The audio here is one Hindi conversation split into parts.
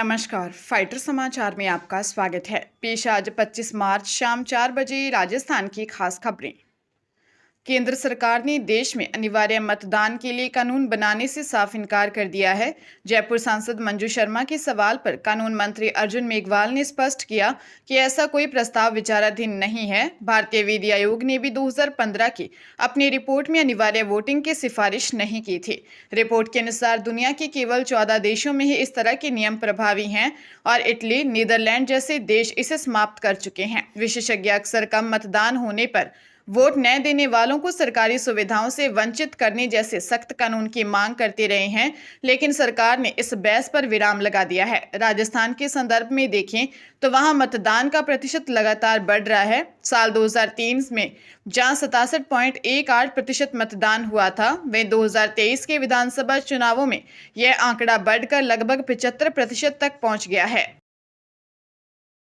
नमस्कार, फाइटर समाचार में आपका स्वागत है। पेश आज 25 मार्च शाम 4 बजे राजस्थान की खास खबरें। केंद्र सरकार ने देश में अनिवार्य मतदान के लिए कानून बनाने से साफ इनकार कर दिया है। जयपुर सांसद मंजू शर्मा के सवाल पर कानून मंत्री अर्जुन मेघवाल ने स्पष्ट किया कि ऐसा कोई प्रस्ताव विचाराधीन नहीं है। भारतीय विधि आयोग ने भी 2015 की अपनी रिपोर्ट में अनिवार्य वोटिंग की सिफारिश नहीं की थी। रिपोर्ट के अनुसार दुनिया के केवल 14 देशों में ही इस तरह के नियम प्रभावी हैं और इटली, नीदरलैंड जैसे देश इसे समाप्त कर चुके हैं। विशेषज्ञ अक्सर कम मतदान होने पर वोट न देने वालों को सरकारी सुविधाओं से वंचित करने जैसे सख्त कानून की मांग करते रहे हैं, लेकिन सरकार ने इस बहस पर विराम लगा दिया है। राजस्थान के संदर्भ में देखें तो वहां मतदान का प्रतिशत लगातार बढ़ रहा है। साल 2003 में जहां 67.18% मतदान हुआ था, वहीं 2023 के विधानसभा चुनावों में यह आंकड़ा बढ़कर लगभग 75% तक पहुंच गया है।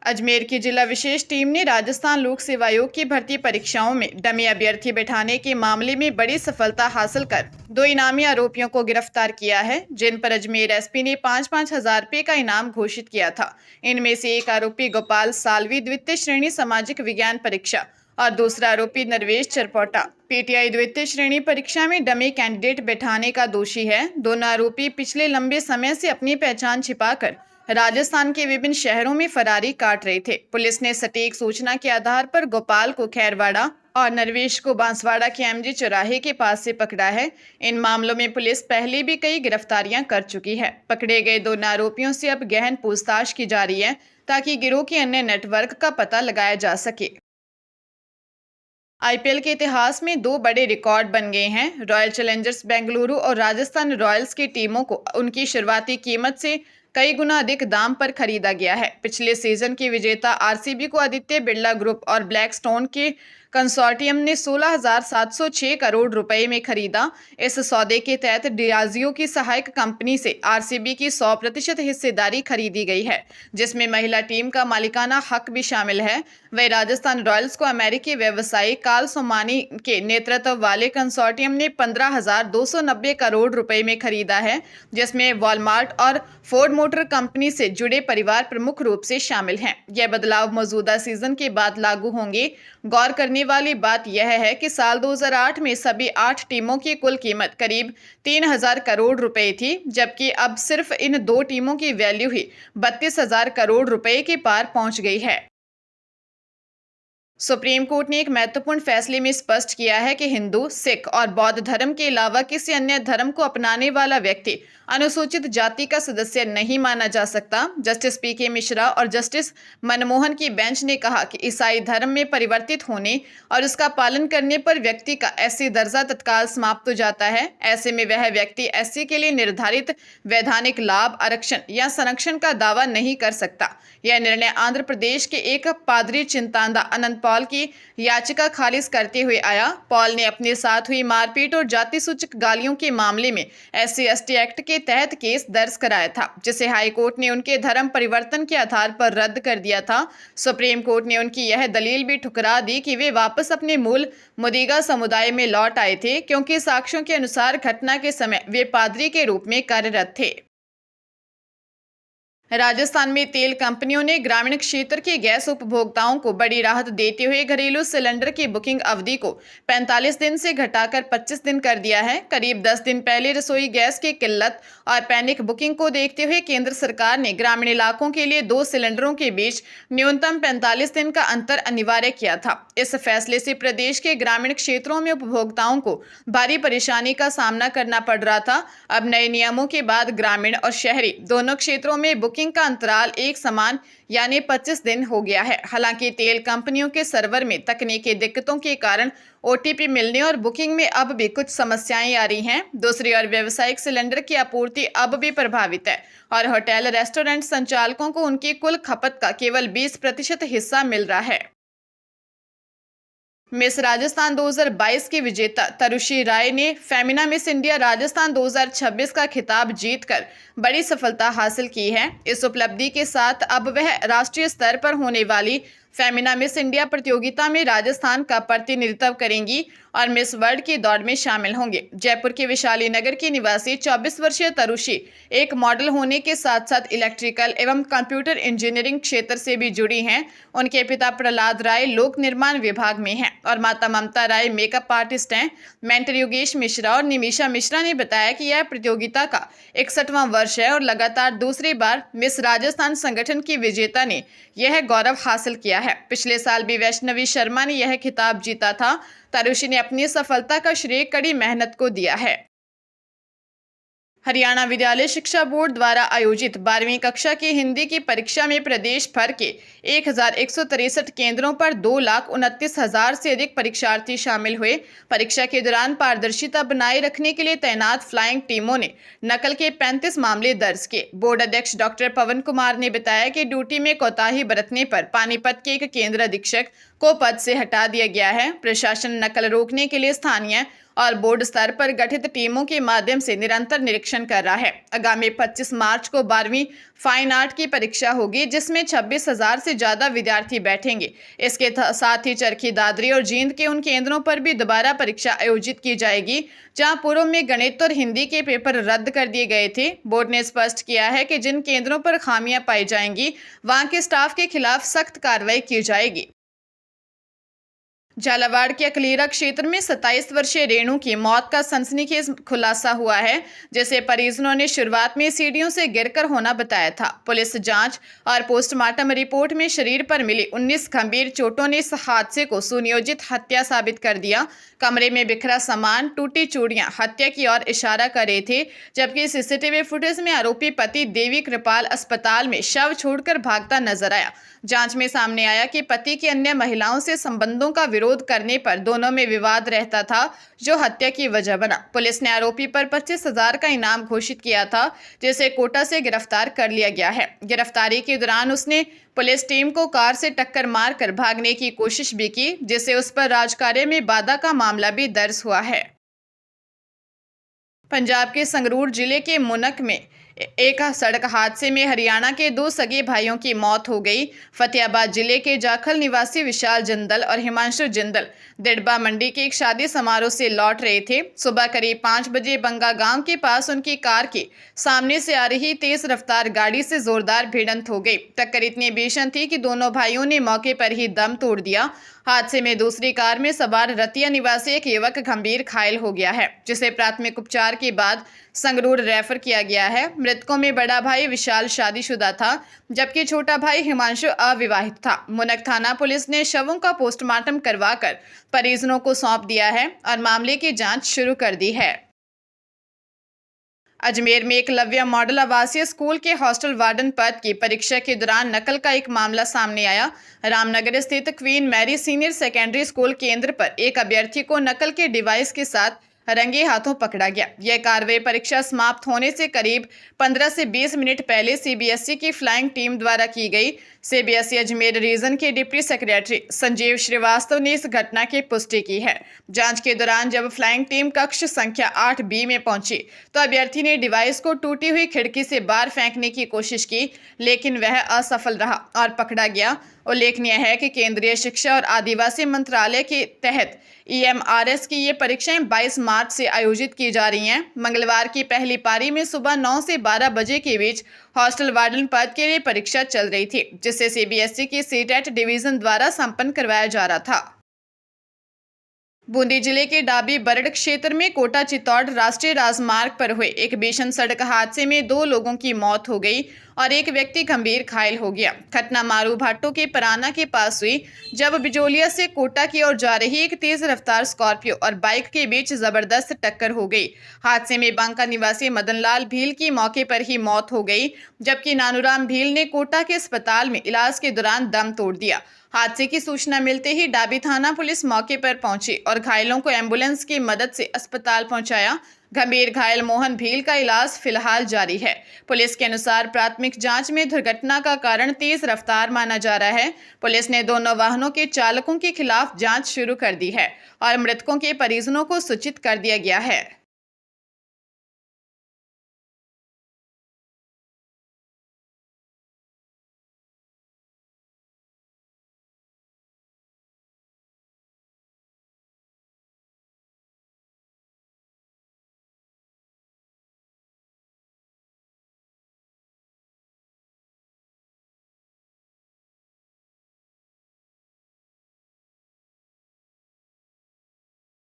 अजमेर की जिला विशेष टीम ने राजस्थान लोक सेवा आयोग की भर्ती परीक्षाओं में डमी अभ्यर्थी बैठाने के मामले में बड़ी सफलता हासिल कर 2 इनामी आरोपियों को गिरफ्तार किया है, जिन पर अजमेर एसपी ने 5-5 हजार रुपये का इनाम घोषित किया था। इनमें से एक आरोपी गोपाल सालवी द्वितीय श्रेणी सामाजिक विज्ञान परीक्षा और दूसरा आरोपी नरवेश चरपोटा पीटीआई द्वितीय श्रेणी परीक्षा में डमी कैंडिडेट बैठाने का दोषी है। दोनों आरोपी पिछले लंबे समय से अपनी पहचान छिपाकर राजस्थान के विभिन्न शहरों में फरारी काट रहे थे। पुलिस ने सटीक सूचना के आधार पर गोपाल को खैरवाड़ा और नरवेश को बांसवाड़ा के एमजी चौराहे के पास से पकड़ा है। इन मामलों में पुलिस पहले भी कई गिरफ्तारियां कर चुकी है। पकड़े गए दोनों आरोपियों से अब गहन पूछताछ की जा रही है ताकि गिरोह के अन्य नेटवर्क का पता लगाया जा सके। आईपीएल के इतिहास में 2 बड़े रिकॉर्ड बन गए हैं। रॉयल चैलेंजर्स बेंगलुरु और राजस्थान रॉयल्स की टीमों को उनकी शुरुआती कीमत से कई गुना अधिक दाम पर खरीदा गया है। पिछले सीजन की विजेता आरसीबी को आदित्य बिरला ग्रुप और ब्लैकस्टोन के कंसोर्टियम ने 16,706 करोड़ रुपए में खरीदा। इस सौदे के तहत डियाजियो की सहायक कंपनी से आरसीबी की 100% हिस्सेदारी खरीदी गई है, जिसमें महिला टीम का मालिकाना हक भी शामिल है। वही राजस्थान रॉयल्स को अमेरिकी व्यवसायी कार्ल सोमानी के नेतृत्व वाले कंसोर्टियम ने 15,290 करोड़ रुपए में खरीदा है, जिसमें वॉलमार्ट और फोर्ड मोटर कंपनी से जुड़े परिवार प्रमुख रूप से शामिल हैं। यह बदलाव मौजूदा सीजन के बाद लागू होंगे। गौर करने वाली बात यह है कि साल 2008 में सभी 8 टीमों की कुल कीमत करीब 3,000 करोड़ रुपए थी, जबकि अब सिर्फ इन 2 टीमों की वैल्यू ही 32,000 करोड़ रुपए के पार पहुंच गई है। सुप्रीम कोर्ट ने एक महत्वपूर्ण फैसले में स्पष्ट किया है कि हिंदू, सिख और बौद्ध धर्म के अलावा किसी अन्य धर्म को अपनाने वाला व्यक्ति अनुसूचित जाति का सदस्य नहीं माना जा सकता। जस्टिस पीके मिश्रा और जस्टिस मनमोहन की बेंच ने कहा कि ईसाई धर्म में परिवर्तित होने और उसका पालन करने पर व्यक्ति का एससी दर्जा तत्काल समाप्त हो जाता है। ऐसे में वह व्यक्ति एससी के लिए निर्धारित वैधानिक लाभ, आरक्षण या संरक्षण का दावा नहीं कर सकता। यह निर्णय आंध्र प्रदेश के एक पादरी चिंतांदा अनंत पॉल की याचिका खारिज करते हुए आया। पॉल ने अपने साथ हुई मारपीट और जाति सूचक गालियों के मामले में SC/ST एक्ट के तहत केस दर्ज कराया था, जिसे हाई कोर्ट ने उनके धर्म परिवर्तन के आधार पर रद्द कर दिया था। सुप्रीम कोर्ट ने उनकी यह दलील भी ठुकरा दी कि वे वापस अपने मूल मुदिगा समुदाय में लौट आए थे, क्योंकि साक्ष्यों के अनुसार घटना के समय वे पादरी के रूप में कार्यरत थे। राजस्थान में तेल कंपनियों ने ग्रामीण क्षेत्र के गैस उपभोक्ताओं को बड़ी राहत देते हुए घरेलू सिलेंडर की बुकिंग अवधि को 45 दिन से घटाकर 25 दिन कर दिया है। करीब 10 दिन पहले रसोई गैस की किल्लत और पैनिक बुकिंग को देखते हुए केंद्र सरकार ने ग्रामीण इलाकों के लिए 2 सिलेंडरों के बीच न्यूनतम 45 दिन का अंतर अनिवार्य किया था। इस फैसले से प्रदेश के ग्रामीण क्षेत्रों में उपभोक्ताओं को भारी परेशानी का सामना करना पड़ रहा था। अब नए नियमों के बाद ग्रामीण और शहरी दोनों क्षेत्रों में बुकिंग का अंतराल एक समान यानी 25 दिन हो गया है। हालांकि तेल कंपनियों के सर्वर में तकनीकी दिक्कतों के कारण OTP मिलने और बुकिंग में अब भी कुछ समस्याएं आ रही हैं। दूसरी ओर व्यावसायिक सिलेंडर की आपूर्ति अब भी प्रभावित है और होटल रेस्टोरेंट संचालकों को उनकी कुल खपत का केवल 20% हिस्सा मिल रहा है। मिस राजस्थान 2022 की विजेता तरुषी राय ने फेमिना मिस इंडिया राजस्थान 2026 का खिताब जीतकर बड़ी सफलता हासिल की है। इस उपलब्धि के साथ अब वह राष्ट्रीय स्तर पर होने वाली फेमिना मिस इंडिया प्रतियोगिता में राजस्थान का प्रतिनिधित्व करेंगी और मिस वर्ल्ड की दौड़ में शामिल होंगे। जयपुर के विशाली नगर की निवासी 24 वर्षीय तरुषी एक मॉडल होने के साथ साथ इलेक्ट्रिकल एवं कंप्यूटर इंजीनियरिंग क्षेत्र से भी जुड़ी हैं। उनके पिता प्रहलाद राय लोक निर्माण विभाग में हैं और माता ममता राय मेकअप आर्टिस्ट हैं। मेंटर योगेश मिश्रा और निमिषा मिश्रा ने बताया कि यह प्रतियोगिता का 61वां वर्ष है और लगातार दूसरी बार मिस राजस्थान संगठन की विजेता ने यह गौरव हासिल किया है। पिछले साल भी वैष्णवी शर्मा ने यह खिताब जीता था। तरुषी ने अपनी सफलता का श्रेय कड़ी मेहनत को दिया है। हरियाणा विद्यालय शिक्षा बोर्ड द्वारा आयोजित 12वीं कक्षा की हिंदी की परीक्षा में प्रदेश भर के 1163 केंद्रों पर 2,29,000 से अधिक परीक्षार्थी शामिल हुए। परीक्षा के दौरान पारदर्शिता बनाए रखने के लिए तैनात फ्लाइंग टीमों ने नकल के 35 मामले दर्ज किए। बोर्ड अध्यक्ष डॉक्टर पवन कुमार ने बताया कि ड्यूटी में कोताही बरतने पर पानीपत के एक केंद्र अधीक्षक को पद से हटा दिया गया है। प्रशासन नकल रोकने के लिए स्थानीय और बोर्ड स्तर पर गठित टीमों के माध्यम से निरंतर निरीक्षण कर रहा है। आगामी 25 मार्च को 12वीं फाइन आर्ट की परीक्षा होगी, जिसमें 26,000 से ज्यादा विद्यार्थी बैठेंगे। इसके साथ ही चरखी दादरी और जींद के उन केंद्रों पर भी दोबारा परीक्षा आयोजित की जाएगी जहां पूर्व में गणित और हिंदी के पेपर रद्द कर दिए गए थे। बोर्ड ने स्पष्ट किया है कि जिन केंद्रों पर खामियां पाई जाएंगी वहां के स्टाफ के खिलाफ सख्त कार्रवाई की जाएगी। झालावाड़ के अकलीरा क्षेत्र में 27 वर्षीय रेणु की मौत का सनसनीखेज खुलासा हुआ है, जिसे परिजनों ने शुरुआत में सीढ़ियों से गिरकर होना बताया था। पुलिस जांच और पोस्टमार्टम रिपोर्ट में शरीर पर मिली 19 गंभीर चोटों ने इस हादसे को सुनियोजित हत्या साबित कर दिया। कमरे में बिखरा सामान, टूटी चूड़ियां हत्या की ओर इशारा कर रहे थे, जबकि सीसीटीवी फुटेज में आरोपी पति देवी कृपाल अस्पताल में शव छोड़कर भागता नजर आया। जांच में सामने आया कि पति की अन्य महिलाओं से संबंधों का विरोध करने पर दोनों में विवाद रहता था, जो हत्या की वजह बना। पुलिस ने आरोपी पर 25,000 का इनाम घोषित किया था, जिसे कोटा से गिरफ्तार कर लिया गया है। गिरफ्तारी के दौरान उसने पुलिस टीम को कार से टक्कर मारकर भागने की कोशिश भी की, जिससे उस पर राजकार्य में बाधा का मामला भी दर्ज हुआ है। पंजाब के संगरूर जिले के मुनक में एक सड़क हादसे में हरियाणा के 2 सगे भाइयों की मौत हो गई। फतेहाबाद जिले के जाखल निवासी विशाल जिंदल और हिमांशु जिंदल दिड़बा मंडी के एक शादी समारोह से लौट रहे थे। सुबह करीब 5 बजे बंगा गांव के पास उनकी कार के सामने से आ रही तेज रफ्तार गाड़ी से जोरदार भिड़ंत हो गई। टक्कर इतनी भीषण थी कि दोनों भाइयों ने मौके पर ही दम तोड़ दिया। हादसे में दूसरी कार में सवार रतिया निवासी एक युवक गंभीर घायल हो गया है, जिसे प्राथमिक उपचार के बाद संगरूर रेफर किया गया है। मृतकों में बड़ा भाई विशाल शादीशुदा था, जबकि छोटा भाई हिमांशु अविवाहित था। मुनक थाना पुलिस ने शवों का पोस्टमार्टम करवाकर परिजनों को सौंप दिया है और मामले की जांच शुरू कर दी है। अजमेर में एकलव्य मॉडल आवासीय स्कूल के हॉस्टल वार्डन पद की परीक्षा के दौरान नकल का एक मामला सामने आया। रामनगर स्थित Queen Mary senior secondary school केंद्र पर एक अभ्यर्थी को नकल के डिवाइस के साथ रंगे हाथों पकड़ा गया। यह कार्रवाई परीक्षा समाप्त होने से करीब 15 से 20 मिनट पहले सीबीएसई की फ्लाइंग टीम द्वारा की गई। सीबीएसई अजमेर रीजन के डिप्टी सेक्रेटरी संजीव श्रीवास्तव ने इस घटना की पुष्टि की है। जांच के दौरान जब फ्लाइंग टीम कक्ष संख्या 8B में पहुंची तो अभ्यर्थी ने डिवाइस को टूटी हुई खिड़की से बाहर फेंकने की कोशिश की, लेकिन वह असफल रहा और पकड़ा गया। उल्लेखनीय है कि केंद्रीय शिक्षा और आदिवासी मंत्रालय के तहत EMRS की ये परीक्षाएं 22 मार्च से आयोजित की जा रही हैं। मंगलवार की पहली पारी में सुबह 9 से 12 बजे के बीच हॉस्टल वार्डन पद के लिए परीक्षा चल रही थी, जिसे सीबीएसई की सीटेट डिवीजन द्वारा संपन्न करवाया जा रहा था। बूंदी जिले के डाबी बरड़ क्षेत्र में कोटा चित्तौड़ राष्ट्रीय राजमार्ग पर हुए एक भीषण सड़क हादसे में 2 लोगों की मौत हो गई और एक व्यक्ति गंभीर घायल हो गया। घटना मारू भाटो के पराना के पास हुई, जब बिजोलिया से कोटा की ओर जा रही एक तेज रफ्तार स्कॉर्पियो और बाइक के बीच जबरदस्त टक्कर हो गई। हादसे में बांका निवासी मदनलाल भील की मौके पर ही मौत हो गई, जबकि नानूराम भील ने कोटा के अस्पताल में इलाज के दौरान दम तोड़ दिया। हादसे की सूचना मिलते ही डाबी थाना पुलिस मौके पर पहुंची और घायलों को एम्बुलेंस की मदद से अस्पताल पहुंचाया। गंभीर घायल मोहन भील का इलाज फिलहाल जारी है। पुलिस के अनुसार प्राथमिक जांच में दुर्घटना का कारण तेज रफ्तार माना जा रहा है। पुलिस ने दोनों वाहनों के चालकों के खिलाफ जांच शुरू कर दी है और मृतकों के परिजनों को सूचित कर दिया गया है।